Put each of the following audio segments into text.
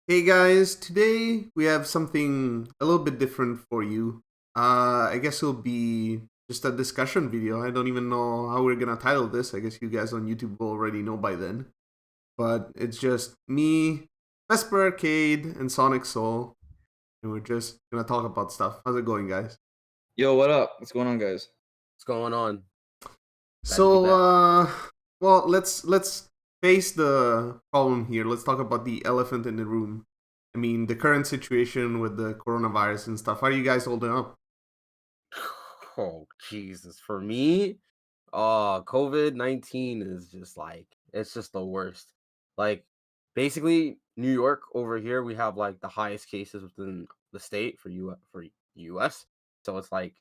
Hey guys, today we have something a little bit different for you. I guess it'll be just a discussion video. I don't even know how we're gonna title this. I guess you guys on YouTube will already know by then. But it's just me, VesperArcade, and Sonic Soul, and we're just gonna talk about stuff. How's it going, guys? Yo, what up? What's going on, guys? What's going on? Glad to be So, back. well, let's face the problem here. Let's talk about the elephant in the room. I mean, the current situation with the coronavirus and stuff. How are you guys holding up? Oh, Jesus. For me, COVID-19 is just it's just the worst. Like, basically, New York over here, we have like the highest cases within the state for US. So it's like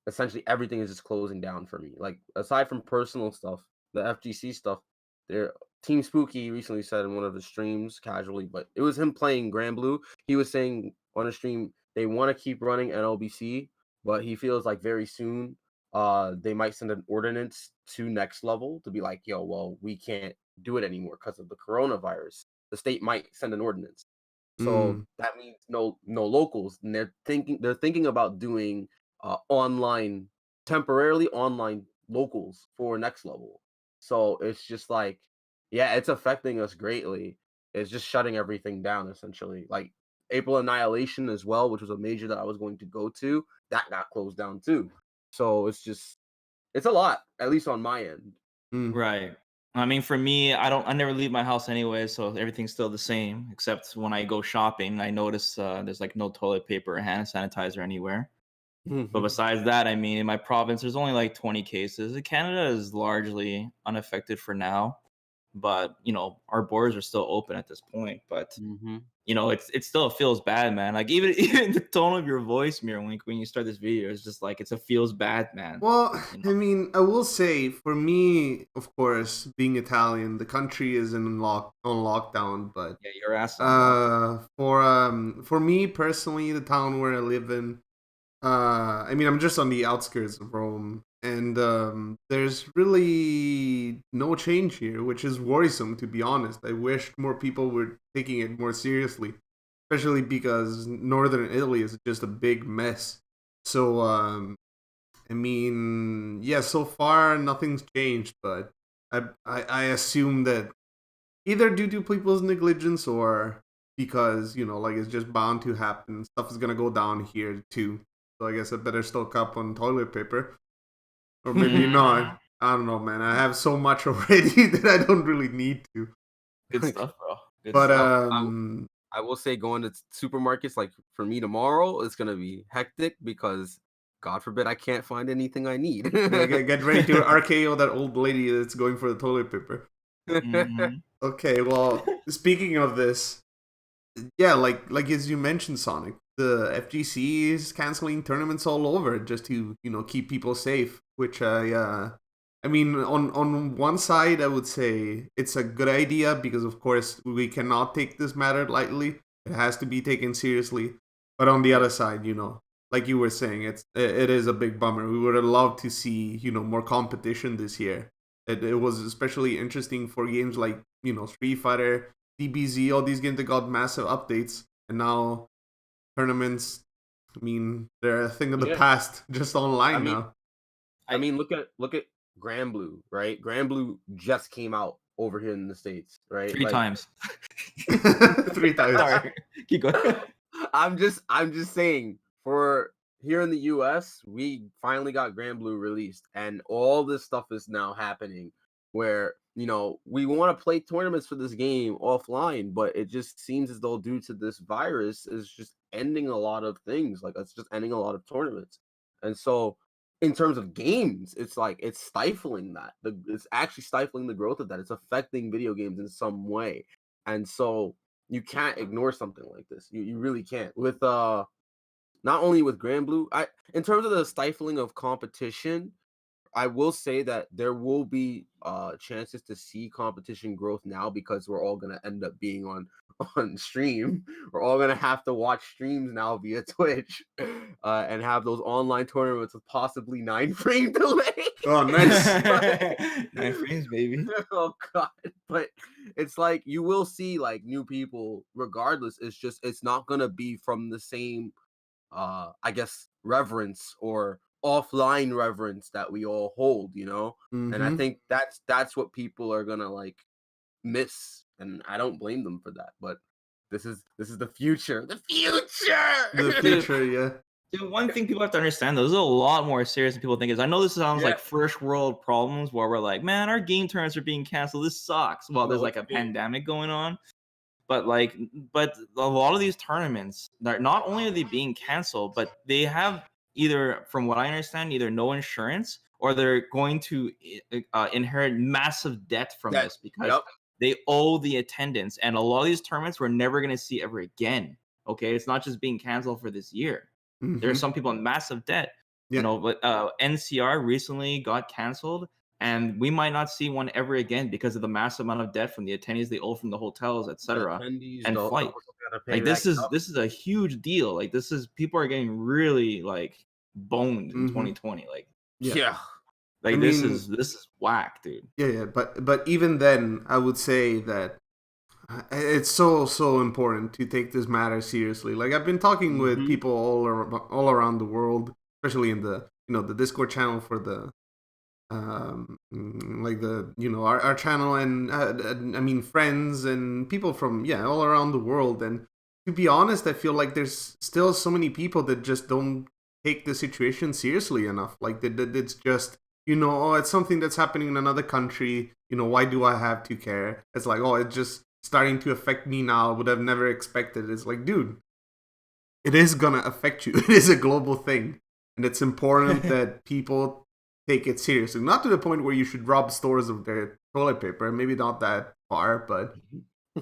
essentially everything is just closing down for me. Like, aside from personal stuff, the FGC stuff, there Team Spooky recently said in one of his streams casually, but it was him playing Grand Blue. He was saying on a stream they want to keep running NLBC, but he feels like very soon they might send an ordinance to next level to be like, yo, well, we can't do it anymore because of the coronavirus. The state might send an ordinance. So Mm, that means no locals. And they're thinking about doing online temporarily online locals for next level. So it's just like, yeah, it's affecting us greatly. It's just shutting everything down essentially. Like April Annihilation as well, which was a major that I was going to go to, that got closed down too. So it's a lot, at least on my end. mm. Right. I mean, for me, I never leave my house anyway, so everything's still the same. Except when I go shopping, I notice there's like no toilet paper or hand sanitizer anywhere. But besides that, I mean, in my province, there's only like 20 cases. Canada is largely unaffected for now, but our borders are still open at this point. But hmm it still feels bad, man. Like even even the tone of your voice, Mirror when you start this video, is just like it's a feels bad, man. Well, You I know. mean, I will say for me, of course, being Italian, the country is on lockdown. But Yeah, your ass on lockdown. for me personally, the town where I live in, I mean, I'm just on the outskirts of Rome, and there's really no change here, which is worrisome, to be honest. I wish more people were taking it more seriously, especially because northern Italy is just a big mess. So, I mean, yeah, so far nothing's changed, but I assume that either due to people's negligence or because like it's just bound to happen. Stuff is gonna go down here too. So I guess I better stock up on toilet paper, or maybe Mhm. not. I don't know, man. I have so much already that I don't really need to. Good stuff, bro. Good But stuff. I will say going to supermarkets, like, for me tomorrow, it's gonna be hectic because, God forbid, I can't find anything I need. yeah, get ready to RKO that old lady that's going for the toilet paper. Mhm. Okay, well, speaking of this, yeah, like as you mentioned, Sonic, the FGC is canceling tournaments all over just to keep people safe. Which I mean, on one side, I would say it's a good idea because of course we cannot take this matter lightly. It has to be taken seriously. But on the Yeah. other side, like you were saying, it is a big bummer. We would have loved to see more competition this year. It was especially interesting for games like Street Fighter, DBZ, all these games that got massive updates, and now tournaments. I mean, they're a thing of the Yeah. past, just I online mean now. I I mean, look at Grand Blue, right? Grand Blue just came out over here in the States, right? 3 Like, times. 3 times. Sorry. Keep going. I'm just saying, for here in the US, we finally got Grand Blue released, and all this stuff is now happening where, we want to play tournaments for this game offline, but it just seems as though due to this virus is just ending a lot of things. Like, it's just ending a lot of tournaments. And so in terms of games, it's like it's stifling that. It's actually stifling the growth of that. It's affecting video games in some way. And so you can't ignore something like this. You really can't. With not only with Grand Blue, I in terms of the stifling of competition, I will say that there will be chances to see competition growth now because we're all gonna end up being on on stream. We're all gonna have to watch streams now via Twitch, and have those online tournaments with possibly 9-frame delay. Oh, nice. 9 frames, baby. Oh god, but it's like you will see like new people regardless. It's just it's not gonna be from the same I guess reverence or offline reverence that we all hold, you know. And I Mm-hmm. think that's what people are gonna like miss, and I don't blame them for that. But this is the future. The The future. future, yeah. Dude, one thing people have to understand, though, this is a lot more serious than people think. Is I know this sounds Yeah. like first world problems where we're like, man, our game tournaments are being canceled. This sucks. Well, there's No, like a it's big. pandemic going on, but a lot of these tournaments, not only are they being canceled, but they have either, from what I understand, either no insurance or they're going to inherit massive debt from That- this because yep. they owe the attendance, and a lot of these tournaments we're never going to see ever again. Okay, it's not just being canceled for this year. There are Mhm. some people in massive debt. Yeah. You know, but NCR recently got canceled, and we might not see one ever again because of the massive amount of debt from the attendees they owe from the hotels, etc. Attendees, and the flight. hotels gotta pay Like back. this is a huge deal. Like this is people are getting really like boned in Mhm. 2020. Like Yeah. like I this mean- is whack, dude. Yeah, but even then, I would say that it's so important to take this matter seriously. Like I've been talking with Mhm. people all around the world, especially in the the Discord channel for the like the our channel, and I mean friends and people from all around the world. And to be honest, I feel like there's still so many people that just don't take the situation seriously enough. Like that it's just oh, it's something that's happening in another country. Why do I have to care? It's like, oh, it's just starting to affect me now. Would have never expected. It's like, dude, it is gonna affect you. It is a global thing, and it's important that people take it seriously. Not to the point where you should rob stores of their toilet paper. Maybe not that far, but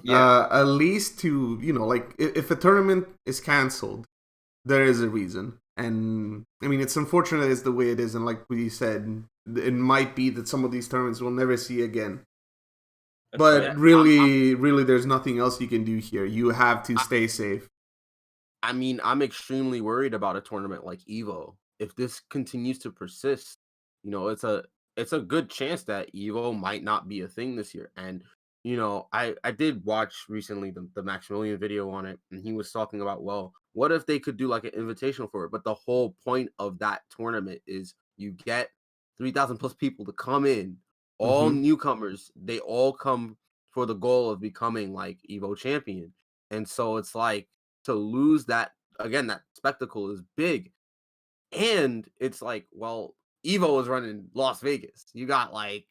at least to like if a tournament is canceled, there is a reason. And I mean, it's unfortunate it's the way it is, and like we said, it might be that some of these tournaments we'll never see again. But right. really, there's nothing else you can do here. You have to stay safe. I mean, I'm extremely worried about a tournament like Evo. If this continues to persist, it's a good chance that Evo might not be a thing this year. And I did watch recently the Maximilian video on it, and he was talking about, well, what if they could do like an invitational for it? But the whole point of that tournament is you get 3,000 plus people to come in, all newcomers. They all come for the goal of becoming like Evo champion, and so it's like to lose that again. That spectacle is big, and it's like, well, Evo is running Las Vegas. You got like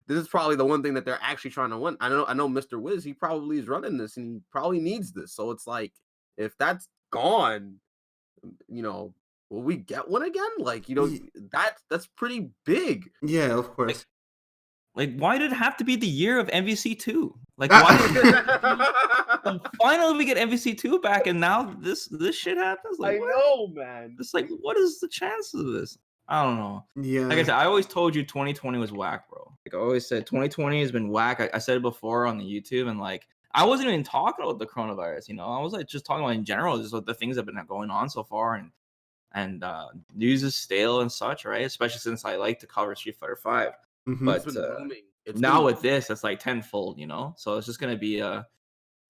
this is probably the one thing that they're actually trying to win. I know Mr. Wiz, he probably is running this and he probably needs this. So it's like if that's gone, will we get one again? Like, that's pretty big. Yeah, of course. Like, why did it have to be the year of MVC2? Like, why? Finally, we get MVC2 back, and now this shit happens. Like, I what? know, man. It's like, what is the chances of this? I don't know. Yeah. Like I said, I always told you 2020 was whack, bro. Like I always said, 2020 has been whack. I said it before on the YouTube, and like I wasn't even talking about the coronavirus. I was like just talking about in general, just like the things that have been going on so far, and news is stale and such, right? Especially since I like to cover Street Fighter 5. But It's been booming. now with this, it's like tenfold, So it's just gonna be a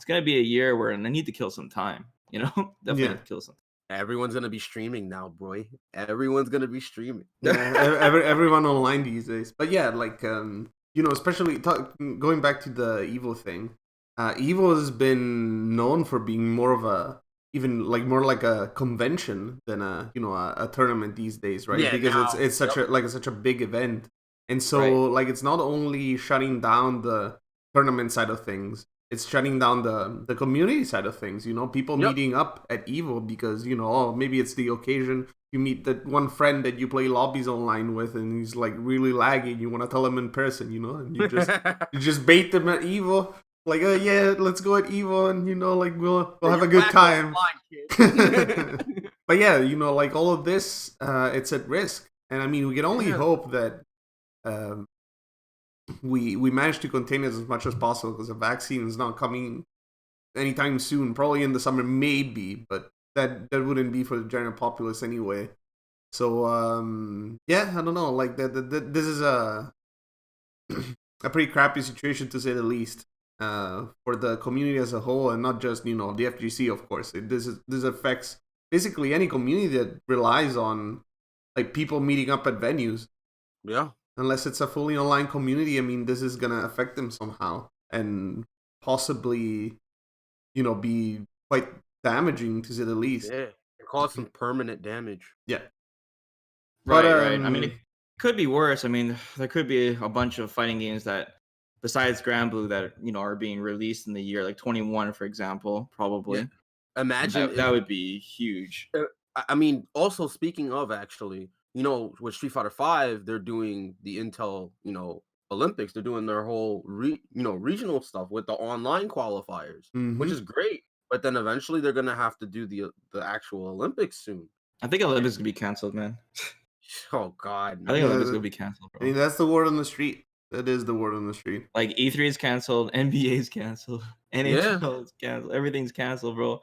year where I need to kill some time, Definitely have to kill some. Everyone's gonna be streaming now, boy. Everyone's gonna be streaming. Everyone online these days. But yeah, like especially going back to the Evo thing. Evo has been known for being more of a more like a convention than a tournament these days, right? Yeah, because now, it's such a big event, and so like it's not only shutting down the tournament side of things. It's shutting down the community side of things, people meeting up at Evo because, oh, maybe it's the occasion. You meet that one friend that you play lobbies online with and he's like really laggy. You want to tell him in person, and you just bait them at Evo. Like, yeah, let's go at Evo and, like we'll have a good time. But yeah, like all of this, it's at risk. And I mean, we can only hope that we manage to contain it as much as possible because a vaccine is not coming anytime soon. Probably in the summer, maybe, but that wouldn't be for the general populace anyway. So yeah, I don't know. Like this is a a pretty crappy situation to say the least. For the community as a whole, and not just the FGC, of course. This affects basically any community that relies on like people meeting up at venues. Yeah. Unless it's a fully online community, I mean, this is gonna affect them somehow, and possibly, be quite damaging to say the least. Yeah. It caused some permanent damage. Yeah. Right, But, right. I mean, it could be worse. I mean, there could be a bunch of fighting games that, besides Grand Blue, that are being released in the year, like 21, for example, probably. Yeah. Imagine that would be huge. I mean, also speaking of actually, with Street Fighter 5, they're doing the Intel, Olympics. They're doing their whole regional stuff with the online qualifiers, which is great. But then eventually they're gonna have to do the actual Olympics soon. I think Olympics could be canceled, man. Oh God, I think Yeah, Olympics could be canceled, I mean, bro. that's the word on the street. That is the word on the street. Like E3 is canceled, NBA is canceled, NHL is canceled, everything's canceled, bro.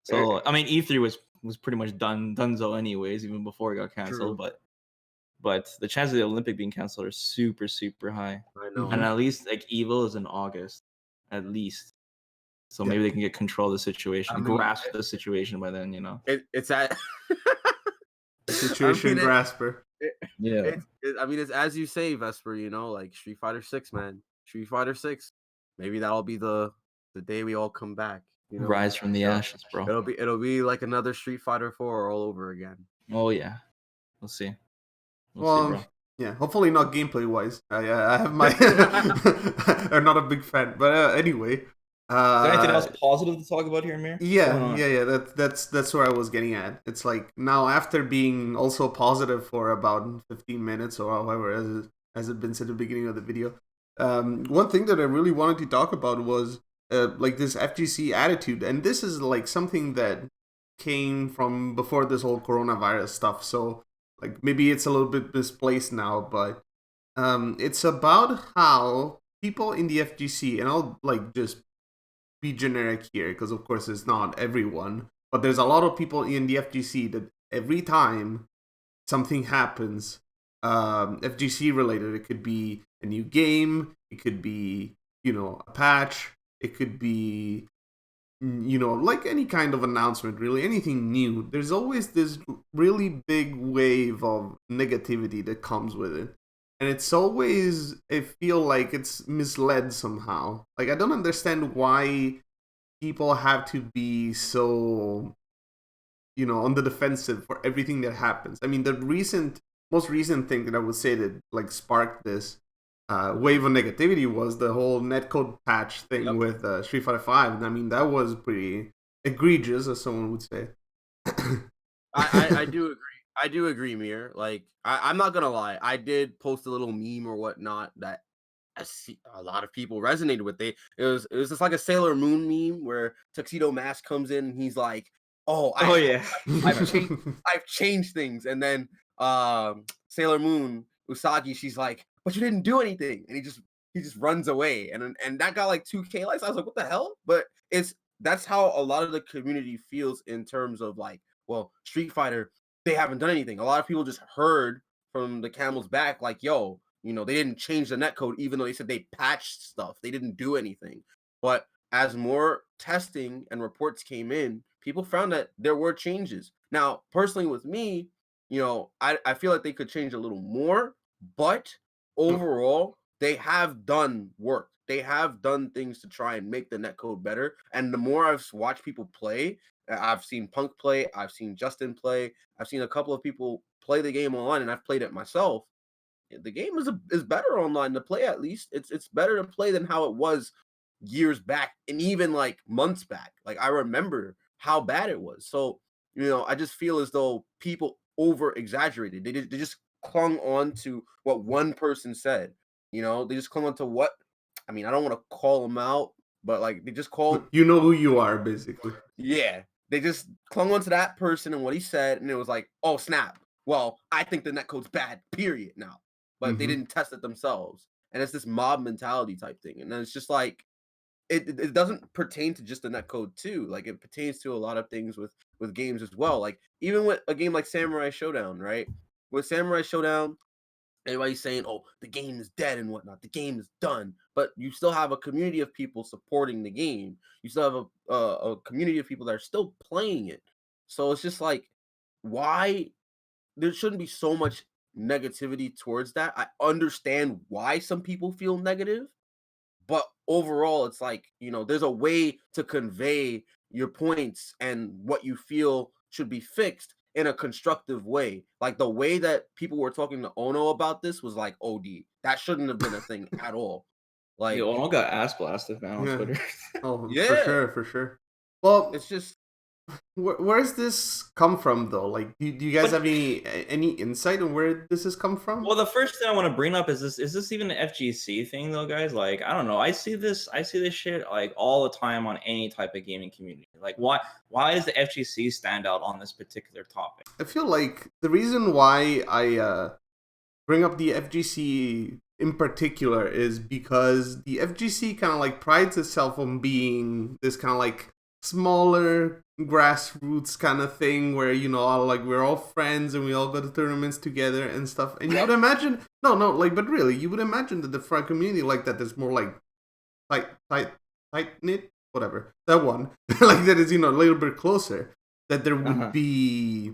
So I mean, E3 was pretty much donezo anyways, even before it got canceled. True. But the chances of the Olympic being canceled are super, super high. I know. And at least like Evo is in August, at least. So maybe they can get control of the situation, I mean, grasp the situation by then, It's at Situation grasper. Yeah. I mean, it's as you say, Vesper. Like Street Fighter 6, man. Street Fighter 6. Maybe that'll be the day we all come back. Rise from the ashes, bro. It'll be like another Street Fighter 4 all over again. Oh yeah, we'll see. Well, see, bro. Yeah, hopefully not gameplay wise. I have my. I'm not a big fan, but anyway. Is there anything else positive to talk about here, Amir? Yeah. That's where I was getting at. It's like now after being also positive for about 15 minutes or however as it been said at the beginning of the video. One thing that I really wanted to talk about was like this FGC attitude, and this is like something that came from before this whole coronavirus stuff. So like maybe it's a little bit misplaced now, but it's about how people in the FGC, and I'll like just be generic here because of course it's not everyone, but there's a lot of people in the FGC that every time something happens FGC related, it could be a new game, it could be a patch, it could be like any kind of announcement, really anything new, there's always this really big wave of negativity that comes with it. And it's always, I feel like it's misled somehow. Like, I don't understand why people have to be so, on the defensive for everything that happens. I mean, the most recent thing that I would say that, like, sparked this wave of negativity was the whole netcode patch thing with Street Fighter 5. And I mean, that was pretty egregious, as someone would say. I do agree. I do agree, Mir. Like, I'm not gonna lie. I did post a little meme or whatnot that I see a lot of people resonated with. It was just like a Sailor Moon meme where Tuxedo Mask comes in and he's like, I've changed things. And then Sailor Moon Usagi, she's like, but you didn't do anything, and he just runs away, and that got like 2K likes. I was like, what the hell? But that's how a lot of the community feels in terms of like, well, Street Fighter, they haven't done anything. A lot of people just heard from the camel's back, like, yo, they didn't change the netcode, even though they said they patched stuff. They didn't do anything. But as more testing and reports came in, people found that there were changes. Now, personally with me, I feel like they could change a little more, but overall, they have done work. They have done things to try and make the netcode better. And the more I've watched people play, I've seen Punk play, I've seen Justin play, I've seen a couple of people play the game online, and I've played it myself. The game is better online to play. At least it's better to play than how it was years back, and even like months back. Like, I remember how bad it was. So I just feel as though people over exaggerated. They just clung on to what one person said. They just clung on to what. I mean, I don't want to call them out, but like they just called. You know who you are, basically. Yeah, they just clung on to that person and what he said, and it was like, oh snap. Well, I think the netcode's bad. Period. Now, but they didn't test it themselves, and it's this mob mentality type thing, and then it's just like, it doesn't pertain to just the netcode too. Like it pertains to a lot of things with games as well. Like even with a game like Samurai Showdown, right? With Samurai Showdown, everybody's saying, "Oh, the game is dead and whatnot. The game is done," but you still have a community of people supporting the game. You still have a community of people that are still playing it. So it's just like, why there shouldn't be so much negativity towards that. I understand why some people feel negative, but overall, it's like, there's a way to convey your points and what you feel should be fixed in a constructive way. Like the way that people were talking to Ono about this was like OD. That shouldn't have been a thing at all. Yo, Like, Ono got ass blasted, man, on Yeah. Twitter. Oh, for yeah, sure, for sure. Well, it's just where's this come from though? Like, do you guys But have any insight on where this has come from? well, the first thing I want to bring up is this even an FGC thing though, guys? Like, I don't know. I see this shit like all the time on any type of gaming community. Like, why does the FGC stand out on this particular topic? I feel like the reason why I bring up the FGC in particular is because the FGC kind of like prides itself on being this kind of like smaller grassroots kind of thing where all, like we're all friends and we all go to tournaments together and stuff. And you would imagine like, but really you would imagine that the front community like that is more like tight knit, whatever, that one like that is a little bit closer, that there would be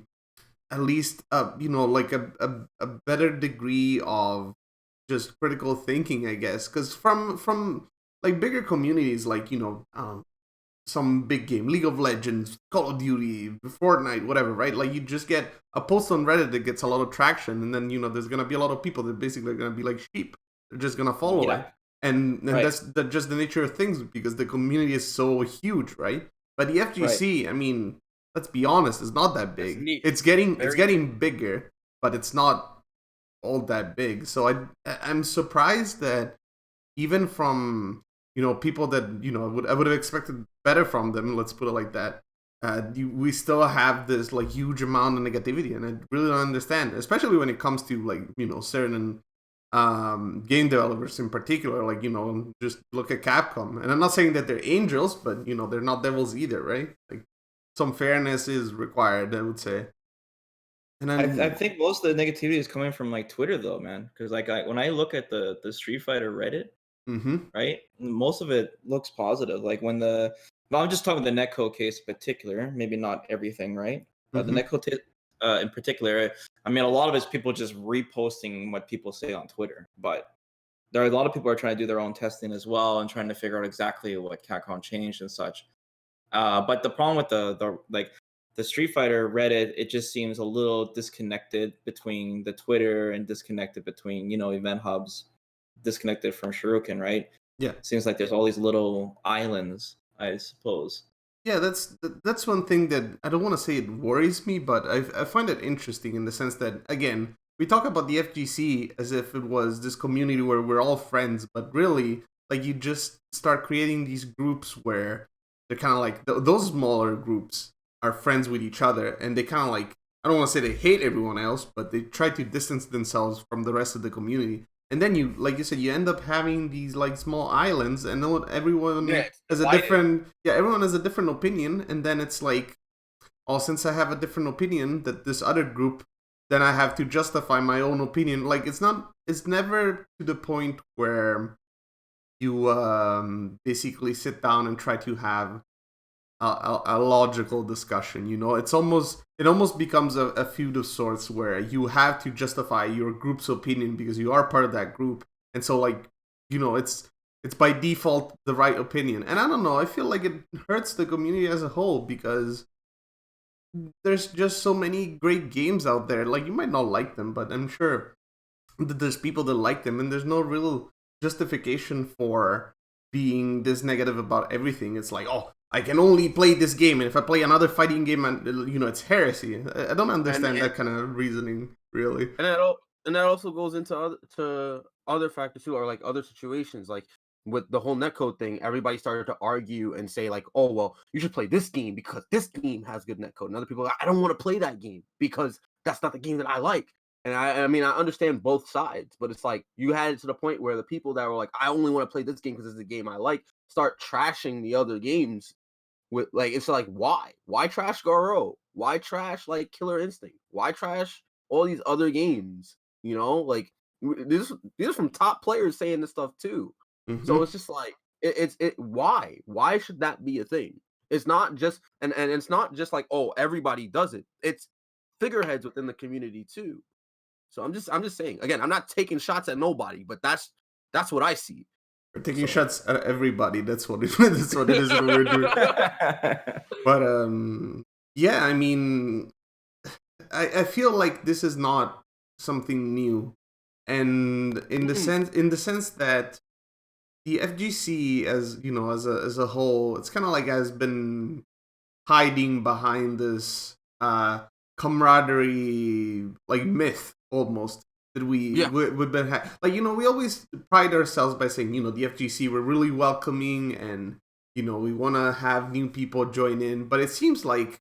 at least like a better degree of just critical thinking, I guess, because from like bigger communities like some big game, League of Legends, Call of Duty, Fortnite, whatever, right? Like you just get a post on Reddit that gets a lot of traction, and then there's gonna be a lot of people that basically are gonna be like sheep. They're just gonna follow it, and Right. that's just the nature of things because the community is so huge, right? But the FGC, I mean, let's be honest, it's not that big. neat. It's getting Very getting bigger, but it's not all that big. So I'm surprised that even from people that I would have expected better from them. Let's put it like that. We still have this like huge amount of negativity, and I really don't understand, especially when it comes to like certain game developers in particular. Like just look at Capcom, and I'm not saying that they're angels, but they're not devils either, right? Like some fairness is required, I would say. And I think most of the negativity is coming from like Twitter though, man. Because like when I look at the Street Fighter Reddit, right, most of it looks positive. Like when well, I'm just talking the netcode case in particular, maybe not everything, right? But the netcode in particular, I mean, a lot of it's people just reposting what people say on Twitter, but there are a lot of people are trying to do their own testing as well and trying to figure out exactly what Capcom changed and such. But the problem with the Street Fighter Reddit, it just seems a little disconnected between the Twitter and disconnected between event hubs, disconnected from Shuriken, right? Yeah, Seems like there's all these little islands, I suppose. Yeah, that's one thing that I don't want to say it worries me, but I find it interesting in the sense that, again, we talk about the FGC as if it was this community where we're all friends, but really, like, you just start creating these groups where they're kind of like those smaller groups are friends with each other, and they kind of like, I don't want to say they hate everyone else, but they try to distance themselves from the rest of the community. And then you, like you said, you end up having these like small islands, and everyone has a different, everyone has a different opinion, and then it's like, oh, since I have a different opinion that this other group, then I have to justify my own opinion. Like it's never to the point where you basically sit down and try to have a logical discussion. It almost becomes a feud of sorts where you have to justify your group's opinion because you are part of that group, and so like it's by default the right opinion. And I don't know, I feel like it hurts the community as a whole because there's just so many great games out there. Like, you might not like them, but I'm sure that there's people that like them, and there's no real justification for being this negative about everything. It's like, oh, I can only play this game, and if I play another fighting game, it's heresy. I don't understand that kind of reasoning, really. And that also goes into other factors too, or like other situations, like with the whole netcode thing. Everybody started to argue and say like, oh well, you should play this game because this game has good netcode. And other people are like, I don't want to play that game because that's not the game that I like. And I mean, I understand both sides, but it's like you had it to the point where the people that were like, I only want to play this game because it's the game I like, start trashing the other games with like it's like why trash Garo? Why trash like Killer Instinct? Why trash all these other games? You know, like these are from top players saying this stuff too. So Hmm. it's just like it's why should that be a thing? It's not just and it's not just like, oh, everybody does it. It's figureheads within the community too. So I'm just saying again, I'm not taking shots at nobody, but that's what I see. We're taking So shots at everybody. That's what that's what it is. What we're doing. But yeah. I mean, I feel like this is not something new, and in the sense that the FGC, as you know, as a whole, it's kind of like has been hiding behind this camaraderie like myth almost that yeah, we've been like, you know, we always pride ourselves by saying, you know, the FGC, we're really welcoming, and you know, we want to have new people join in, but it seems like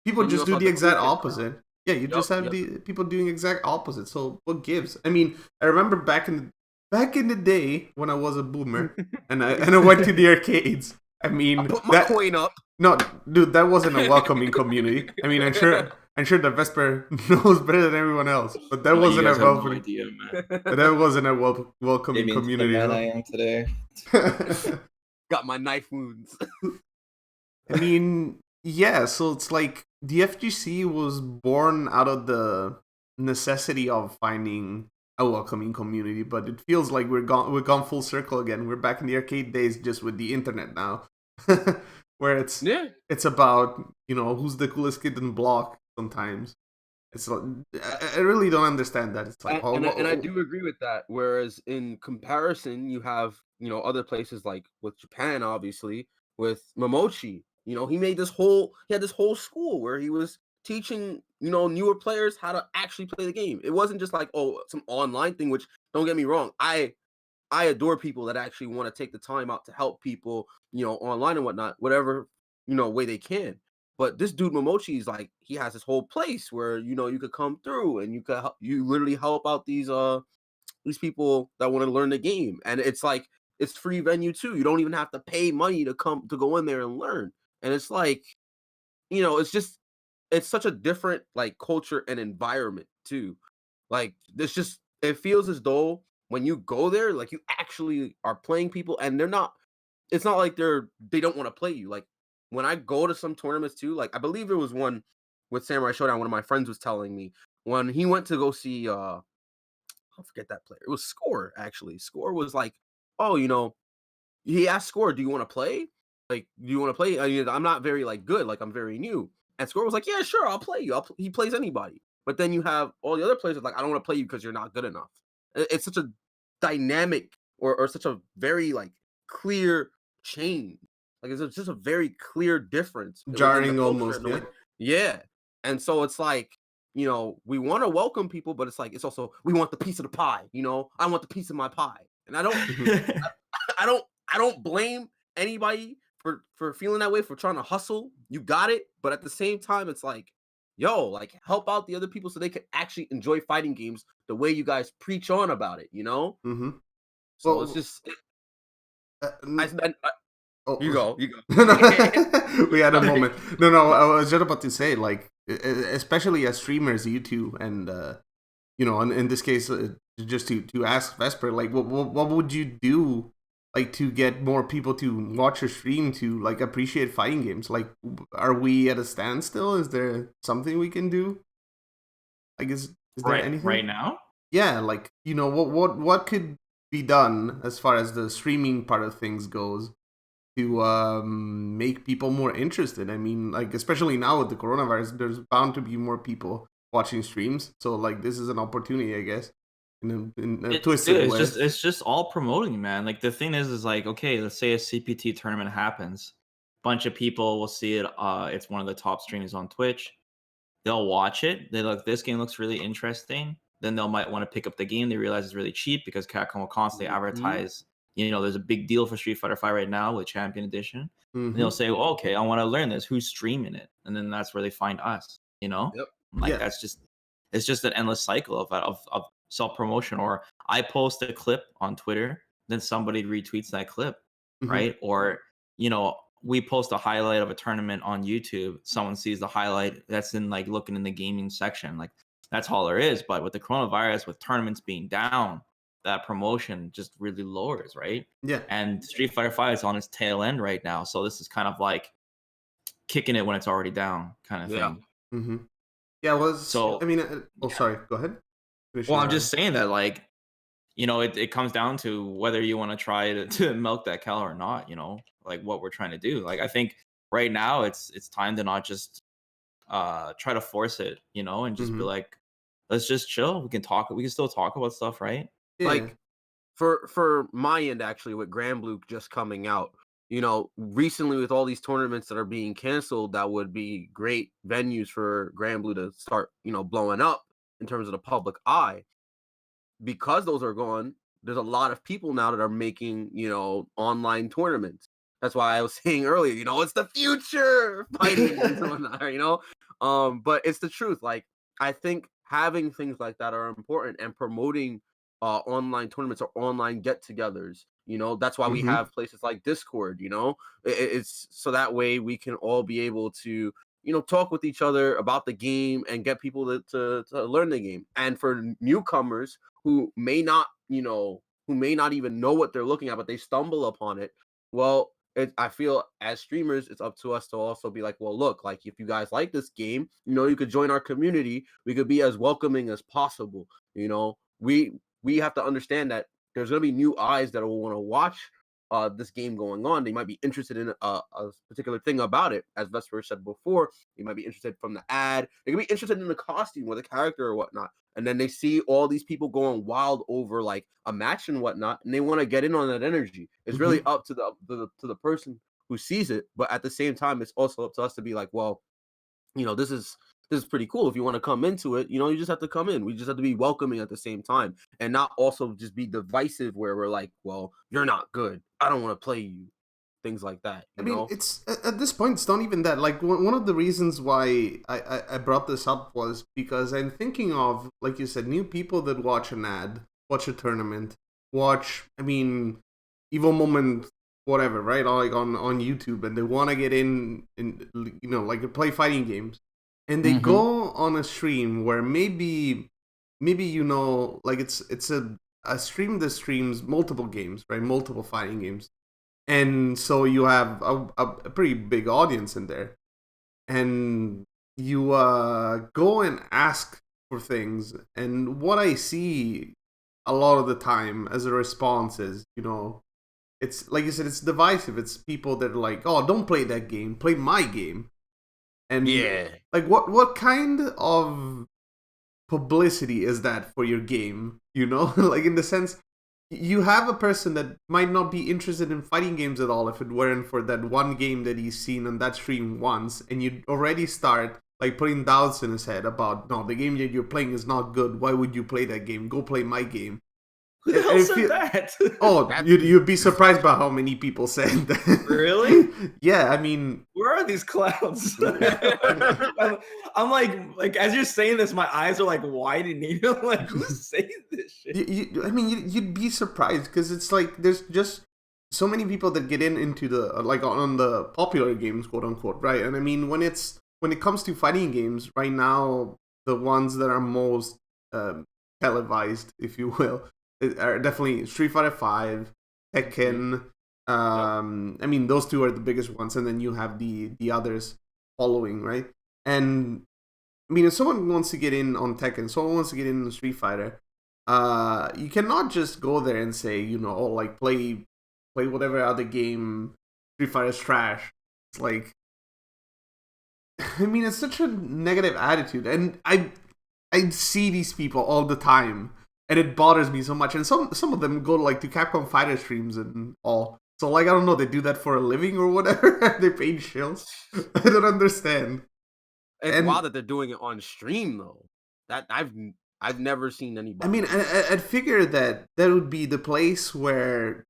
people and you just also do have the the cool exact kids around. opposite. Yeah, you Yep, just have yep. the people doing exact opposite. So what gives? I mean, I remember back in the day when I was a boomer and I went to the arcades. I I mean put my that coin up. no, dude, that wasn't a welcoming community. I mean, I'm sure that Vesper knows better than everyone else, but that No, you wasn't a guys have no welcoming. idea, man. But that wasn't a welcoming Maybe into the community, man I huh? am today. Got my knife wounds. I mean, yeah. So it's like the FGC was born out of the necessity of finding a welcoming community, but it feels like we've gone full circle again. We're back in the arcade days, just with the internet now, where Yeah. it's about, you know, who's the coolest kid in the block. Sometimes it's like, I really don't understand that. It's like, oh, And I do agree with that. Whereas in comparison, you have other places like with Japan, obviously with Momochi. He had this whole school where he was teaching newer players how to actually play the game. It wasn't just like, oh, some online thing. Which, don't get me wrong, I adore people that actually want to take the time out to help people, online and whatnot, whatever, way they can. But this dude Momochi is like, he has this whole place where, you could come through and you literally help out these people that want to learn the game. And it's like, it's free venue too. You don't even have to pay money to go in there and learn. And it's like, it's such a different like culture and environment too. Like there's just it feels as though when you go there, like you actually are playing people, and they're not. It's not like they don't want to play you. Like when I go to some tournaments too, like I believe there was one with Samurai Showdown. One of my friends was telling me when he went to go see I forget that player. It was Score actually. Score was like, oh, he asked Score, "Do you want to play? Like, do you want to play?" I mean, I'm not very like good. Like, I'm very new. And Score was like, "Yeah, sure, I'll play you. He plays anybody." But then you have all the other players that like, "I don't want to play you because you're not good enough." It's such a dynamic or such a very like clear change. Like, it's just a very clear difference within the jarring culture almost, and the way. yeah. Yeah, and so it's like, we want to welcome people, but it's like it's also we want the piece of the pie. I want the piece of my pie, and I don't. Mhm. I don't blame anybody for feeling that way, for trying to hustle. You got it, but at the same time, it's like, yo, like help out the other people so they can actually enjoy fighting games the way you guys preach on about it. Mhm. So it's Well, just uh, I, n- I you oh, go, you no, go. no. We had a Sorry. moment. No, no. I was just about to say, like, especially as streamers, you two, and you know, in this case, just to ask Vesper, like, what would you do, like, to get more people to watch your stream to like appreciate fighting games? Like, are we at a standstill? Is there something we can do? I guess, is there Right anything? now? Yeah, like, you know, what could be done as far as the streaming part of things goes to make people more interested? I mean, like, especially now with the coronavirus, there's bound to be more people watching streams. So, like, this is an opportunity, I guess, in a Dude, twisted way. it's just all promoting, man. Like the thing is like, okay, let's say a CPT tournament happens. Bunch of people will see it. It's one of the top streamers on Twitch. They'll watch it. They look, this game looks really interesting. Then they'll might want to pick up the game. They realize it's really cheap because Capcom will constantly Mhm. advertise. There's a big deal for Street Fighter 5 right now with Champion Edition. And they'll Mm-hmm. say, well, okay, I want to learn this. Who's streaming it? And then that's where they find us. Yep. Like Yeah. that's just it's just an endless cycle of self promotion. Or I post a clip on Twitter, then somebody retweets that clip, right? Or we post a highlight of a tournament on YouTube, someone sees the highlight that's in like looking in the gaming section, like that's all there is. But with the coronavirus, with tournaments being down, that promotion just really lowers, right? Yeah. And Street Fighter 5 is on its tail end right now, so this is kind of like kicking it when it's already down, kind of thing. Yeah, So I mean, sorry, go ahead. well, I'm just saying that, like, it comes down to whether you want to try to milk that cow or not, like what we're trying to do. Like, I think right now it's time to not just try to force it, and just be like, let's just chill. We can still talk about stuff, right? Yeah. Like, for my end, actually, with Grand Blue just coming out, recently with all these tournaments that are being canceled, that would be great venues for Grand Blue to start, blowing up in terms of the public eye. Because those are gone, there's a lot of people now that are making, online tournaments. That's why I was saying earlier, it's the future fighting games and whatnot, but it's the truth. Like, I think having things like that are important, and promoting online tournaments or online get-togethers. That's why we have places like Discord. It's so that way we can all be able to talk with each other about the game and get people to learn the game. And for newcomers who may not even know what they're looking at, but they stumble upon it, well, I feel as streamers, it's up to us to also be like, well, look, like, if you guys like this game, you could join our community. We could be as welcoming as possible. We have to understand that there's going to be new eyes that will want to watch this game going on. They might be interested in a particular thing about it. As Vesper said before, they might be interested from the ad. They could be interested in the costume or the character or whatnot. And then they see all these people going wild over like a match and whatnot, and they want to get in on that energy. It's really up to the person who sees it. But at the same time, it's also up to us to be like, well, this is pretty cool. If you want to come into it, you just have to come in. We just have to be welcoming at the same time, and not also just be divisive where we're like, well, you're not good, I don't want to play you. Things like that. I mean, it's at this point, it's not even that. Like, one of the reasons why I brought this up was because I'm thinking of, like you said, new people that watch an ad, watch a tournament, I mean, Evo Moment, whatever, right? Like on YouTube, and they want to get in, like, play fighting games, and they go on a stream where maybe like it's a stream that streams multiple games, right? Multiple fighting games. And so you have a pretty big audience in there. And you go and ask for things. And what I see a lot of the time as a response is, it's like you said, it's divisive. It's people that are like, oh, don't play that game, play my game. And like, what kind of publicity is that for your game? Like, in the sense, you have a person that might not be interested in fighting games at all if it weren't for that one game that he's seen on that stream once, and you already start like putting doubts in his head about, no, the game that you're playing is not good. Why would you play that game? Go play my game. Who the hell said that? Oh, you'd be surprised by how many people said that. Really? Yeah, I mean, where are these clowns? I'm like as you're saying this, my eyes are like widening. I'm like, who's saying this shit? You'd be surprised, because it's like there's just so many people that get into the like on the popular games, quote unquote, right? And I mean, when it comes to fighting games right now, the ones that are most televised, if you will, are definitely Street Fighter 5, Tekken. I mean, those two are the biggest ones, and then you have the others following, right? And I mean, if someone wants to get in on Tekken, someone wants to get in on Street Fighter, you cannot just go there and say, oh, like, play whatever other game. Street Fighter's trash. It's like, I mean, it's such a negative attitude, and I see these people all the time. And it bothers me so much. And some of them go like to Capcom Fighter streams and all. So like, I don't know, they do that for a living or whatever. They paid shills. I don't understand. It's wild that they're doing it on stream though. That I've never seen anybody. I mean, I'd figure that would be the place where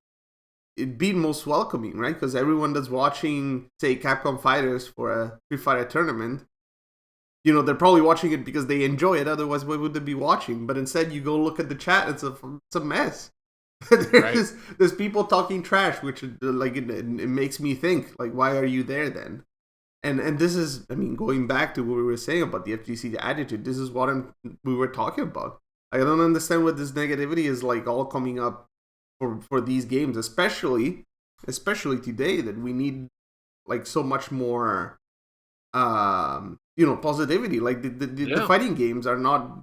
it'd be most welcoming, right? Because everyone that's watching, say, Capcom Fighters for a Street Fighter tournament, you know, they're probably watching it because they enjoy it. Otherwise, why would they be watching? But instead, you go look at the chat. It's a mess. There's people talking trash, which like it makes me think like, why are you there then? And this is, I mean, going back to what we were saying about the FGC attitude. This is what we were talking about. I don't understand what this negativity is like all coming up for these games, especially today, that we need like so much more you know, positivity. Like the fighting games are not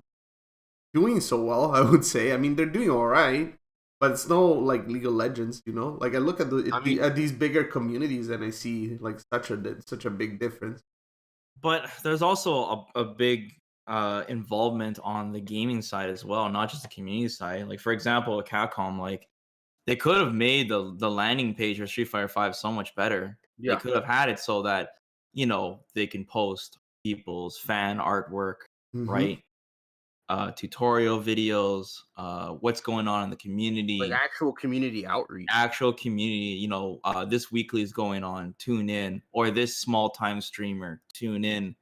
doing so well, I would say. I mean, they're doing all right, but it's no like League of Legends, you know. Like I look at at these bigger communities and I see like such a big difference. But there's also a big involvement on the gaming side as well, not just the community side. Like for example, Capcom, like they could have made the landing page for Street Fighter 5 so much better. They could have had it so that, you know, they can post people's fan artwork, right? Tutorial videos, what's going on in the community, like actual community outreach, you know, this weekly is going on, tune in, or this small time streamer, tune in,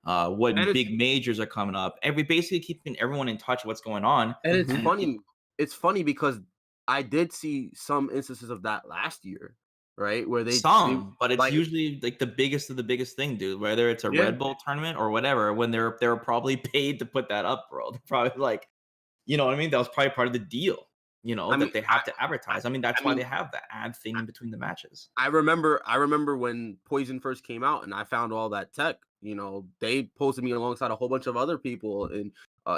what big majors are coming up, basically keeping everyone in touch with what's going on. And it's funny because I did see some instances of that last year, right? Where but it's usually like the biggest of the biggest thing, dude. Whether it's a Red Bull tournament or whatever, when they were probably paid to put that up, bro. They're probably like, you know what I mean? That was probably part of the deal, you know, that they have to advertise. I mean, that's why they have the ad thing in between the matches. I remember when Poison first came out, and I found all that tech. You know, they posted me alongside a whole bunch of other people, and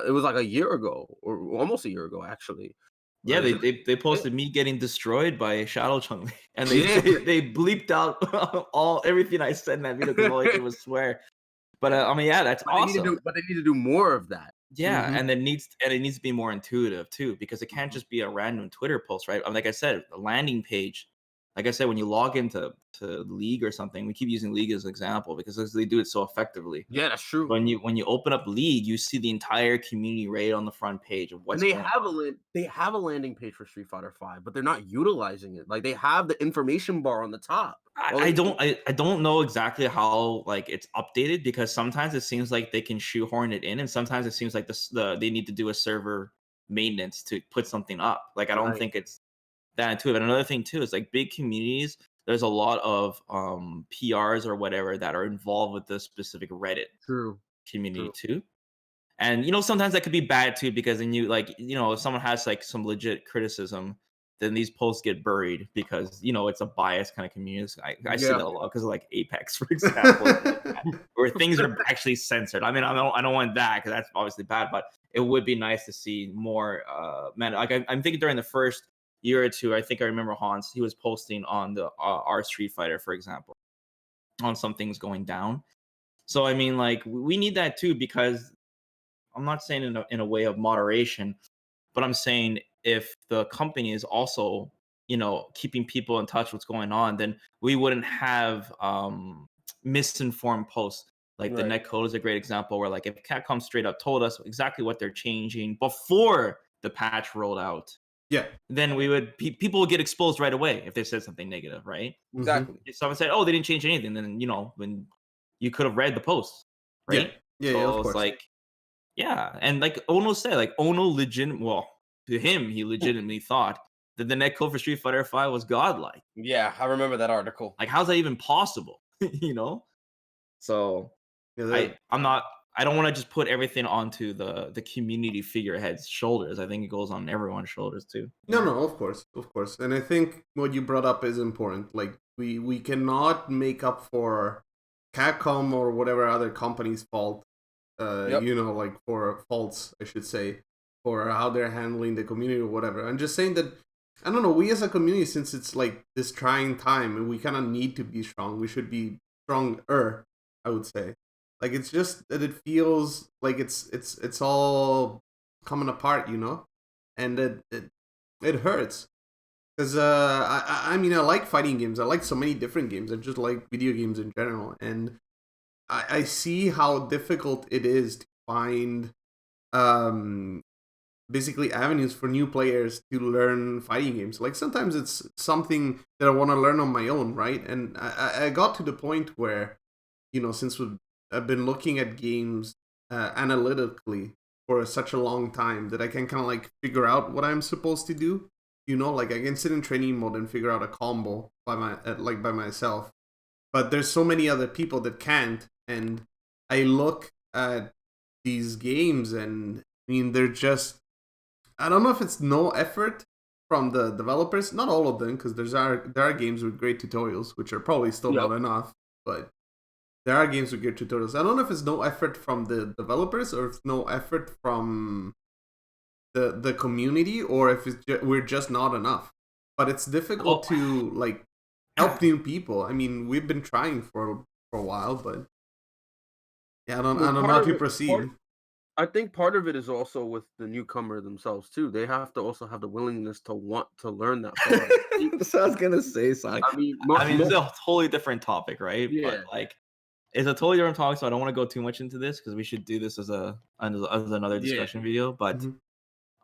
it was like a year ago, or almost a year ago, actually. Yeah, they posted me getting destroyed by Shadow Chung, and they bleeped out everything I said in that video because all I did was swear. But I mean, yeah, that's awesome. But they need to do more of that. Yeah, and it needs to be more intuitive too, because it can't just be a random Twitter post, right? Like I said, the landing page. Like I said, when you log into League or something, we keep using League as an example because they do it so effectively. Yeah, that's true. When you open up League, you see the entire community right on the front page of what's going on. They have a landing page for Street Fighter 5, but they're not utilizing it. Like they have the information bar on the top. I don't know exactly how like it's updated, because sometimes it seems like they can shoehorn it in, and sometimes it seems like they need to do a server maintenance to put something up. Like I don't think it's that intuitive. And another thing too is like big communities. There's a lot of PRs or whatever that are involved with the specific Reddit community too. And you know, sometimes that could be bad too, because then you like, you know, if someone has like some legit criticism, then these posts get buried because, you know, it's a biased kind of community. I see that a lot because of like Apex, for example, where things are actually censored. I mean, I don't want that because that's obviously bad, but it would be nice to see more man. Like I'm thinking during the first year or two, I think I remember Hans, he was posting on the our Street Fighter, for example, on some things going down. So I mean, like we need that too, because I'm not saying in a way of moderation, but I'm saying if the company is also, you know, keeping people in touch with what's going on, then we wouldn't have misinformed posts. Like the netcode is a great example where like if Capcom straight up told us exactly what they're changing before the patch rolled out, then we would people would get exposed right away if they said something negative, right? Exactly. If someone said, "Oh, they didn't change anything," then you know, when you could have read the post, right? Yeah, of course. It's like, yeah, and like Ono said, like Ono to him, he legitimately thought that the netcode for Street Fighter 5 was godlike. Yeah, I remember that article. Like, how's that even possible? You know? So I don't want to just put everything onto the community figurehead's shoulders. I think it goes on everyone's shoulders too. No, of course. And I think what you brought up is important. Like we cannot make up for Capcom or whatever other company's fault. You know, like for faults, I should say, for how they're handling the community or whatever. I'm just saying that, I don't know, we as a community, since it's like this trying time and we kind of need to be strong, we should be stronger, I would say. Like it's just that it feels like it's all coming apart, you know, and it hurts. Because I mean, I like fighting games. I like so many different games. I just like video games in general, and I see how difficult it is to find basically avenues for new players to learn fighting games. Like sometimes it's something that I want to learn on my own, right? And I got to the point where, you know, since I've been looking at games analytically for such a long time that I can kind of like figure out what I'm supposed to do. Like I can sit in training mode and figure out a combo by myself. But there's so many other people that can't, and I look at these games and I mean they're just, I don't know if it's no effort from the developers, not all of them, because there are games with great tutorials, which are probably still Yep. not enough, but there are games with great tutorials. I don't know if it's no effort from the developers or if it's no effort from the community, or if we're just not enough. But it's difficult to like help new people. I mean, we've been trying for a while, but yeah, I don't know how to proceed. I think part of it is also with the newcomer themselves too. They have to also have the willingness to want to learn that part. That's what I was gonna say, Sonic. I mean, This is a totally different topic, right? Yeah. But like, it's a totally different topic, so I don't want to go too much into this because we should do this as another discussion video. But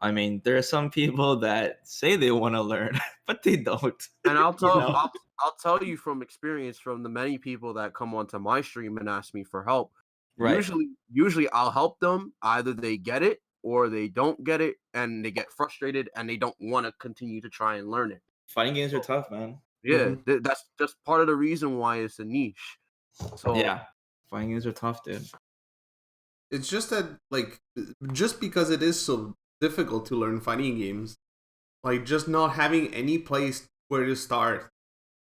I mean, there are some people that say they want to learn, but they don't. And I'll tell You know? I'll tell you from experience from the many people that come onto my stream and ask me for help. Right. Usually I'll help them. Either they get it or they don't get it and they get frustrated and they don't want to continue to try and learn it. Fighting games are tough, man. Yeah, that's just part of the reason why it's a niche. So Yeah, fighting games are tough, dude. It's just that, like, just because it is so difficult to learn fighting games, like, just not having any place where to start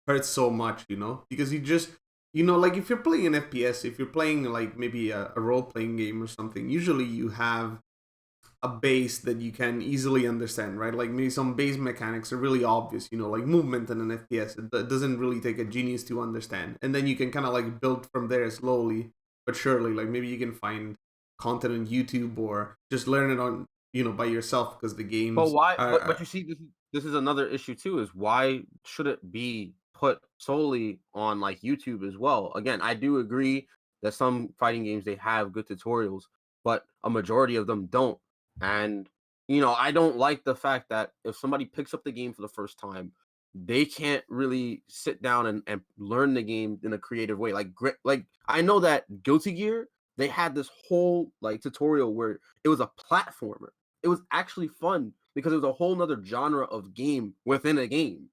hurts so much, because you just, like, if you're playing an FPS, if you're playing, like, maybe a role-playing game or something, usually you have a base that you can easily understand, right? Like, maybe some base mechanics are really obvious, like movement in an FPS. It doesn't really take a genius to understand. And then you can kind of, like, build from there slowly but surely. Like, maybe you can find content on YouTube or just learn it on, by yourself, because the games But why? But you see, this is another issue too. Is why should it be put solely on like YouTube as well? Again, I do agree that some fighting games they have good tutorials, but a majority of them don't. And I don't like the fact that if somebody picks up the game for the first time, they can't really sit down and learn the game in a creative way. Like I know that Guilty Gear, they had this whole like tutorial where it was a platformer. It was actually fun because it was a whole nother genre of game within a game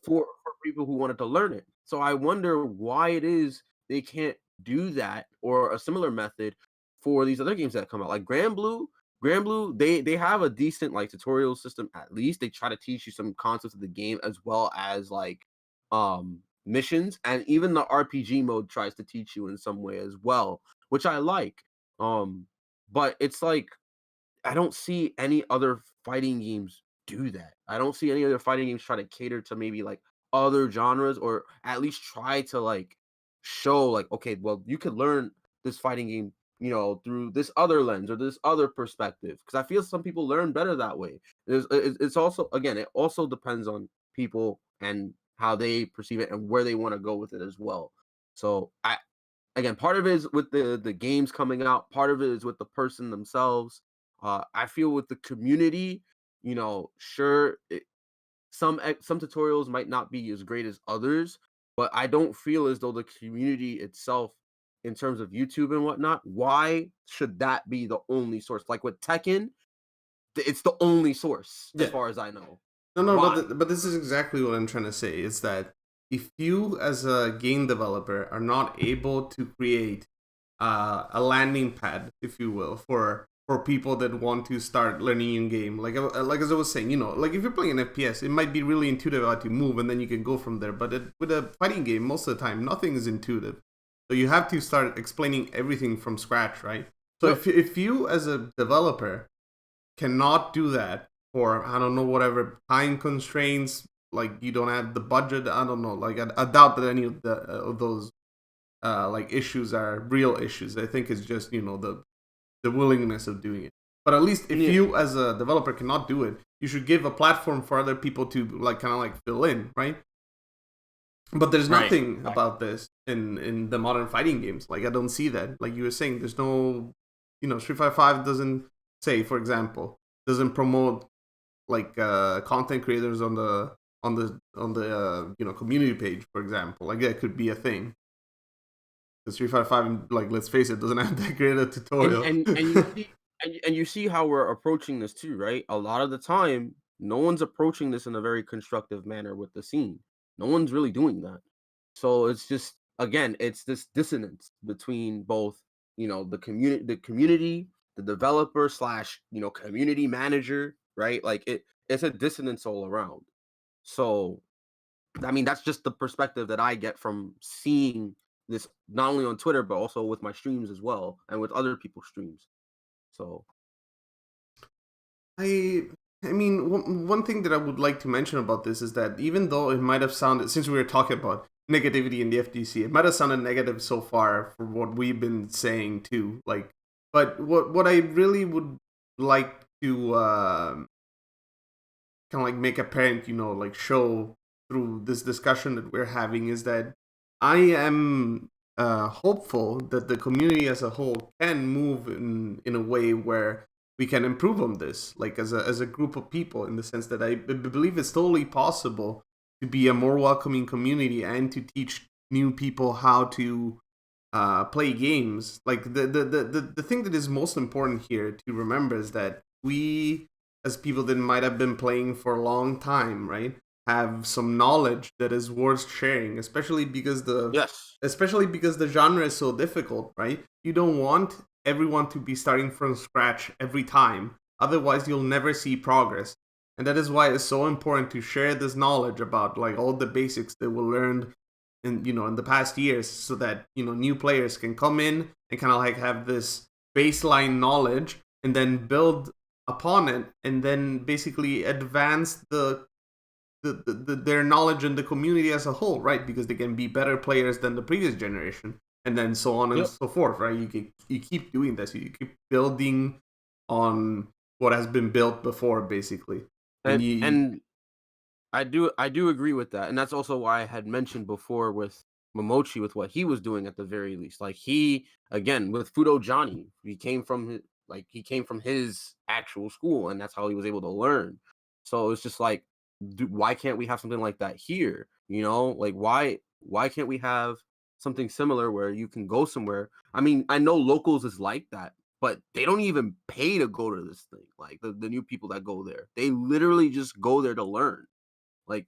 for people who wanted to learn it. So I wonder why it is they can't do that or a similar method for these other games that come out. Like Grand Blue, they have a decent like tutorial system at least. They try to teach you some concepts of the game as well as like missions, and even the RPG mode tries to teach you in some way as well, which I like. But it's like I don't see any other fighting games do that. I don't see any other fighting games try to cater to maybe like other genres or at least try to like show like, okay, well, you could learn this fighting game, through this other lens or this other perspective. Because I feel some people learn better that way. It's also, again, it also depends on people and how they perceive it and where they want to go with it as well. So again, part of it is with the games coming out, part of it is with the person themselves. I feel with the community, sure, some tutorials might not be as great as others, but I don't feel as though the community itself, in terms of YouTube and whatnot, why should that be the only source? Like with Tekken, it's the only source as far as I know. No, but this is exactly what I'm trying to say. Is that if you, as a game developer, are not able to create a landing pad, if you will, for people that want to start learning in game, like as I was saying, like if you're playing an FPS, it might be really intuitive how to move, and then you can go from there. But with a fighting game, most of the time, nothing is intuitive, so you have to start explaining everything from scratch, right? So if you, as a developer, cannot do that, or I don't know, whatever time constraints, like you don't have the budget, I don't know, like I doubt that any of those like issues are real issues. I think it's just the willingness of doing it. But at least if you as a developer cannot do it, you should give a platform for other people to like kind of like fill in, right? But there's nothing about this in the modern fighting games. Like I don't see that. Like you were saying, there's no, Street Fighter 5 doesn't say, for example, doesn't promote like content creators on the community page, for example. Like that could be a thing. The Street Fighter 5, like, let's face it, doesn't have that great a And tutorial. you see how we're approaching this too, right? A lot of the time, no one's approaching this in a very constructive manner with the scene. No one's really doing that. So it's just again, it's this dissonance between both, the community, the developer slash, community manager, right? Like it's a dissonance all around. So I mean, that's just the perspective that I get from seeing this not only on Twitter but also with my streams as well and with other people's streams. So I I mean, one thing that I would like to mention about this is that even though it might have sounded, since we were talking about negativity in the FTC, it might have sounded negative so far for what we've been saying too. Like, but what I really would like to kind of like make apparent, like show through this discussion that we're having is that I am hopeful that the community as a whole can move in a way where we can improve on this, like as a group of people, in the sense that I believe it's totally possible to be a more welcoming community and to teach new people how to play games. Like the thing that is most important here to remember is that we, as people that might have been playing for a long time, right, have some knowledge that is worth sharing, especially because yes, the genre is so difficult, right? You don't want everyone to be starting from scratch every time. Otherwise, you'll never see progress. And that is why it's so important to share this knowledge about like all the basics that we learned in the past years, so that new players can come in and kind of like have this baseline knowledge and then build upon it, and then basically advance their knowledge in the community as a whole, right? Because they can be better players than the previous generation, and then so on and yep. so forth, right? You keep doing this, you keep building on what has been built before, basically, and you. And I do agree with that, and that's also why I had mentioned before with Momochi with what he was doing at the very least. Like he again with Fudo Johnny, he came from his actual school, and that's how he was able to learn. So it's just like, why can't we have something like that here? Like why can't we have something similar where you can go somewhere? I mean, I know locals is like that, but they don't even pay to go to this thing. Like the new people that go there, they literally just go there to learn. Like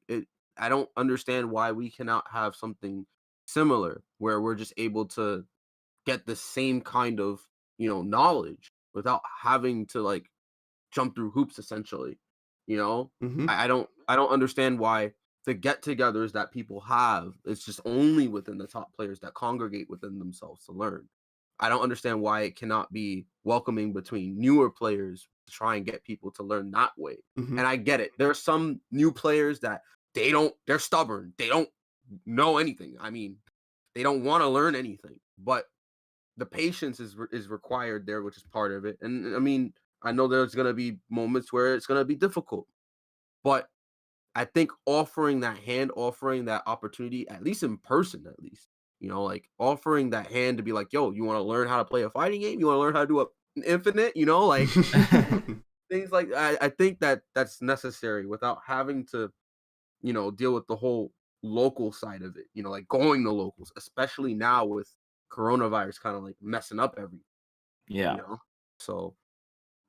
I don't understand why we cannot have something similar where we're just able to get the same kind of, knowledge without having to like jump through hoops essentially. You know? Mhm. I don't understand why the get-togethers that people have, it's just only within the top players that congregate within themselves to learn. I don't understand why it cannot be welcoming between newer players to try and get people to learn that way. Mhm. And I get it. There are some new players that they're stubborn. They don't know anything. I mean, they don't want to learn anything. But the patience is required there, which is part of it. And I mean, I know there's gonna be moments where it's gonna be difficult, but I think offering that opportunity, at least in person, at least, like offering that hand to be like, yo, you want to learn how to play a fighting game? You want to learn how to do an infinite? Like things like I think that that's necessary without having to, deal with the whole local side of it. Like going to locals, especially now with coronavirus kind of like messing up everything. You Yeah. know, so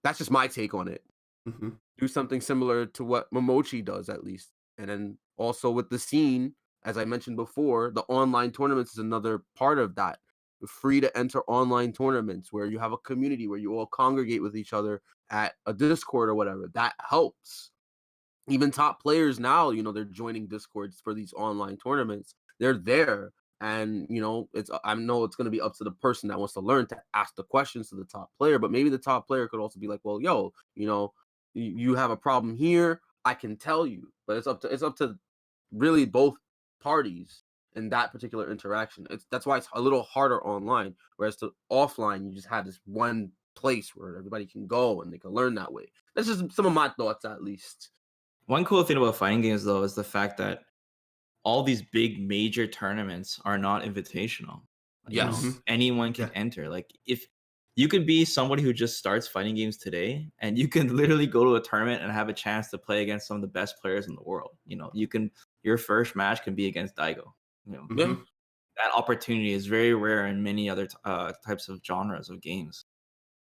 that's just my take on it. Mhm. Do something similar to what Momochi does at least. And then also with the scene, as I mentioned before, the online tournaments is another part of that. Free to enter online tournaments where you have a community where you all congregate with each other at a Discord or whatever. That helps. Even top players now, they're joining Discords for these online tournaments. They're there. And I know it's going to be up to the person that wants to learn to ask the questions to the top player, but maybe the top player could also be like, well, yo, you have a problem here, I can tell you. But it's up to really both parties in that particular interaction. That's why it's a little harder online, whereas to offline you just have this one place where everybody can go and they can learn that way. That's just some of my thoughts, at least. One cool thing about fighting games, though, is the fact that all these big major tournaments are not invitational. Yes. Anyone can Yeah. enter. Like, if you could be somebody who just starts fighting games today, and you can literally go to a tournament and have a chance to play against some of the best players in the world. Your first match can be against Daigo. Yeah. Mhm. that opportunity is very rare in many other types of genres of games.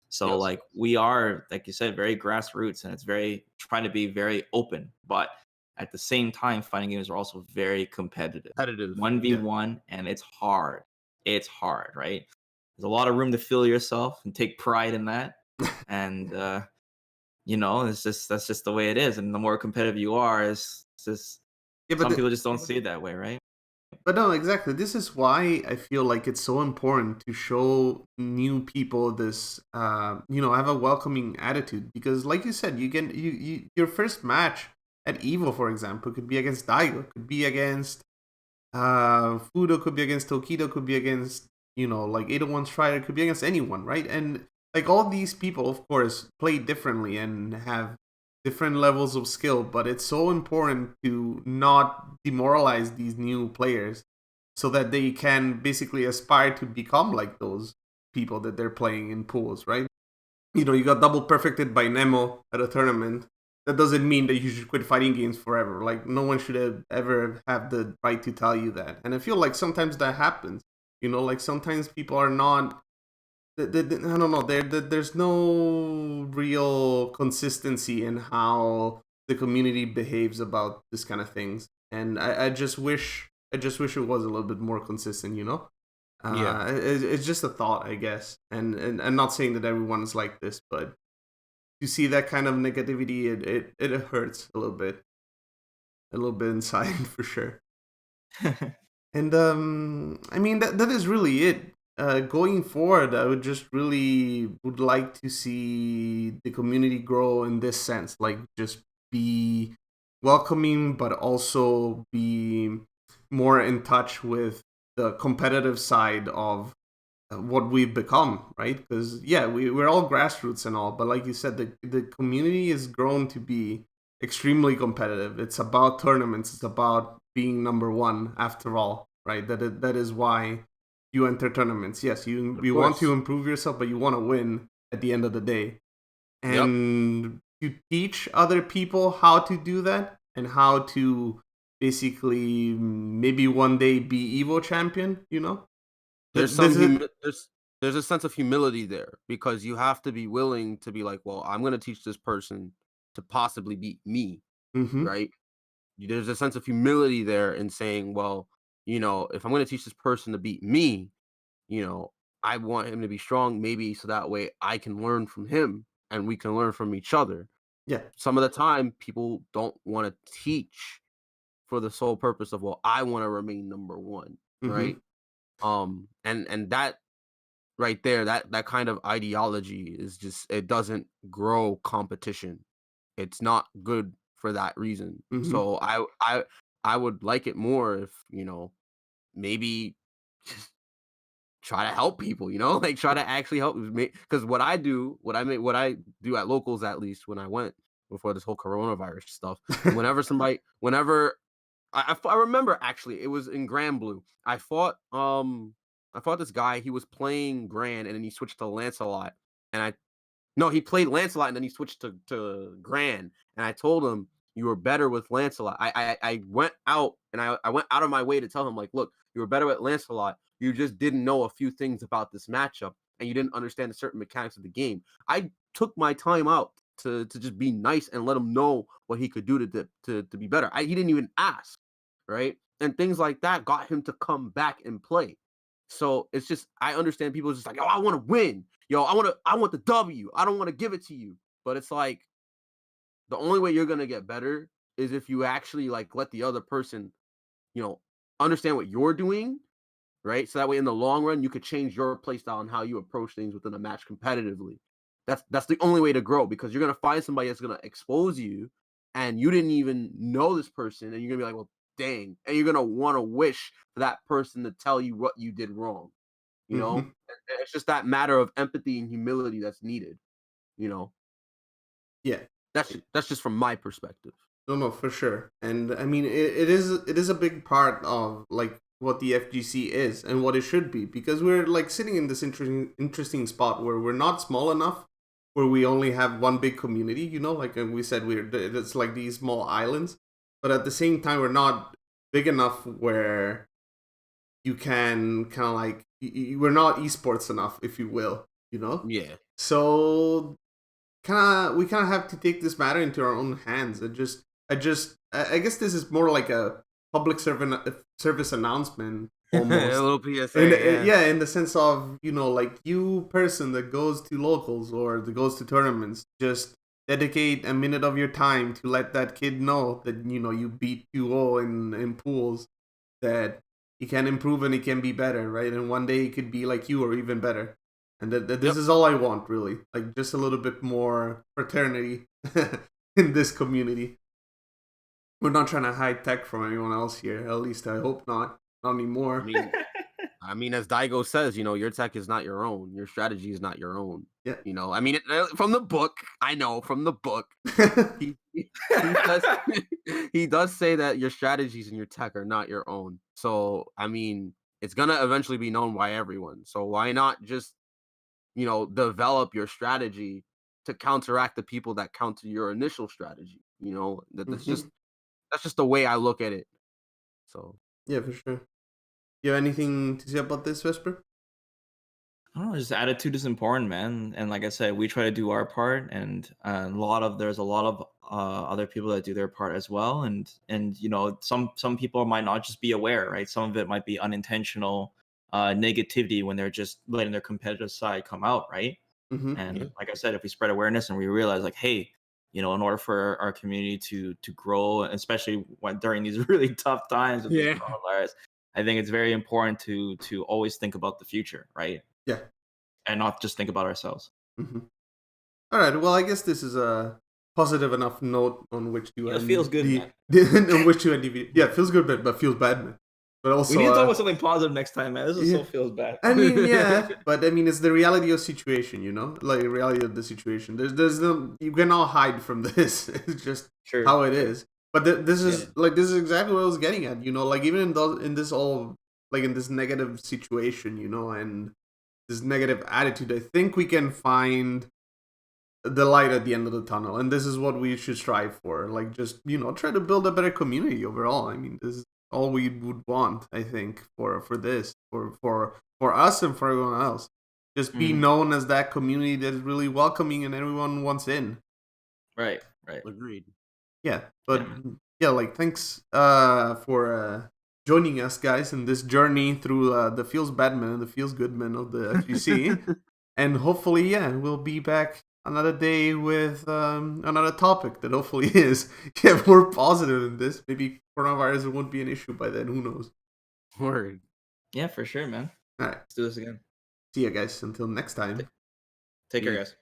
So Yes. like we are, like you said, very grassroots, and it's very trying to be very open, but at the same time, fighting games are also very competitive. Competitive. Yeah. 1v1, and it's hard. It's hard, right? There's a lot of room to feel yourself and take pride in that. And it's just that's just the way it is. And the more competitive you are, it's just Yeah, some people just don't see it that way, right? but no, exactly. This is why I feel like it's so important to show new people this, have a welcoming attitude. Because, like you said, your first match at Evo, for example, could be against Daigo, could be against Fudo, could be against Tokido, could be against like 801 Strider, could be against anyone, right? And like all these people, of course, play differently and have different levels of skill, but it's so important to not demoralize these new players so that they can basically aspire to become like those people that they're playing in pools, right? You got double perfected by Nemo at a tournament. That doesn't mean that you should quit fighting games forever. Like, no one should ever have the right to tell you that. And I feel like sometimes that happens. Like sometimes people are not. I don't know. There's no real consistency in how the community behaves about this kind of things. And I just wish. I just wish it was a little bit more consistent. Yeah. It's just a thought, I guess, and I'm not saying that everyone is like this, but to see that kind of negativity, it hurts a little bit inside for sure. And I mean that is really it. Going forward, I would just really would like to see the community grow in this sense, like just be welcoming, but also be more in touch with the competitive side of what we've become, right? Because yeah, we're all grassroots and all, but like you said, the community has grown to be extremely competitive. It's about tournaments. It's about being number one after all, right? That is why you enter tournaments. Yes, Of you want to course. improve yourself, but you want to win at the end of the day. Yep. And to teach other people how to do that and how to basically maybe one day be Evo champion, There's this some is there's a sense of humility there because you have to be willing to be like, well, I'm gonna teach this person to possibly beat me, mm-hmm. right? There's a sense of humility there in saying, well, if I'm gonna teach this person to beat me, you know, I want him to be strong, maybe so that way I can learn from him and we can learn from each other. Yeah. Some of the time people don't want to teach for the sole purpose of, well, I want to remain number one, Mm-hmm. right? And that right there, that kind of ideology is just, it doesn't grow competition. It's not good for that reason. Mm-hmm. So I would like it more if, maybe just try to help people, like try to actually help me. Because what I do at locals, at least when I went before this whole coronavirus stuff, whenever I remember, actually, it was in Grand Blue. I fought this guy. He was playing Grand, and then he switched to Lancelot. And I No, he played Lancelot, and then he switched to Grand. And I told him, "You were better with Lancelot." I went out, and I went out of my way to tell him, like, "Look, you were better with Lancelot. You just didn't know a few things about this matchup, and you didn't understand the certain mechanics of the game." I took my time out to just be nice and let him know what he could do to be better. He didn't even ask, right? And things like that got him to come back and play. So it's just, I understand people just like, "Oh, I want to win. Yo, I want the W. I don't want to give it to you." But it's like, the only way you're gonna get better is if you actually like let the other person, you know, understand what you're doing, right? So that way in the long run you could change your play style and how you approach things within a match competitively. That's the only way to grow, because you're gonna find somebody that's gonna expose you and you didn't even know this person, and you're gonna be like, well, dang, and you're gonna want to wish for that person to tell you what you did wrong. You know, Mm-hmm. it's just that matter of empathy and humility that's needed. You know, Yeah. that's just from my perspective. No, no, for sure. And I mean, it is a big part of like what the FGC is and what it should be, because we're like sitting in this interesting spot where we're not small enough, where we only have one big community. Like we said, it's like these small islands, but at the same time, we're not big enough where you can kind of like we're not esports enough, if you will, you know. Yeah. So we kind of have to take this matter into our own hands and I guess this is more like a public service announcement A almost. little PSA. And Yeah. yeah, in the sense of, you know, like you person that goes to locals or that goes to tournaments, just dedicate a minute of your time to let that kid know that, you know, you beat 2-0 in pools, that he can improve and he can be better, right? And one day he could be like you or even better. And that this Yep. is all I want, really. Like, just a little bit more fraternity in this community. We're not trying to hide tech from anyone else here. At least I hope not. Not anymore. I mean, as Daigo says, you know, your tech is not your own. Your strategy is not your own. Yeah. You know, I mean, from the book, I know from the book, he does he does say that your strategies and your tech are not your own. So, I mean, it's gonna eventually be known by everyone. So why not just, you know, develop your strategy to counteract the people that counter your initial strategy? You know, that's Mhm. just the way I look at it. So Yeah, for sure. You have anything to say about this, Vesper? I don't know, just attitude is important, man. And like I said, we try to do our part, and there's a lot of other people that do their part as well. And you know, some people might not just be aware, right? Some of it might be unintentional negativity when they're just letting their competitive side come out, right? Mm-hmm. And yeah. like I said, if we spread awareness and we realize, like, hey, you know, in order for our community to grow, especially during these really tough times with this Yeah. coronavirus, I think it's very important to always think about the future, right? Yeah. And not just think about ourselves. Mm-hmm. All right. Well, I guess this is a positive enough note on which to It feels end good, man. on which to end the video. Yeah, it feels good, but feels bad, man. But We need also, to talk about something positive next time, man. This is yeah. so feels bad. I mean, yeah, but I mean, it's the reality of situation, you know, like the reality of the situation. There's no, you cannot hide from this. It's just Sure. how it is. But this is Yeah. like this is exactly what I was getting at, you know, like even in this all like in this negative situation, you know, and this negative attitude, I think we can find the light at the end of the tunnel, and this is what we should strive for. Like, just, you know, try to build a better community overall. I mean, this is all we would want, I think, for this, for us and for everyone else. Just be known as that community that is really welcoming and everyone wants in. Right. Agreed. Yeah, but yeah, like, thanks for joining us, guys, in this journey through the feels bad men and the feels good men of the FGC. And hopefully, yeah, we'll be back another day with another topic that hopefully is more positive than this. Maybe coronavirus won't be an issue by then. Who knows? Word. Yeah, for sure, man. All right. Let's do this again. See you guys. Until next time. Take care, guys.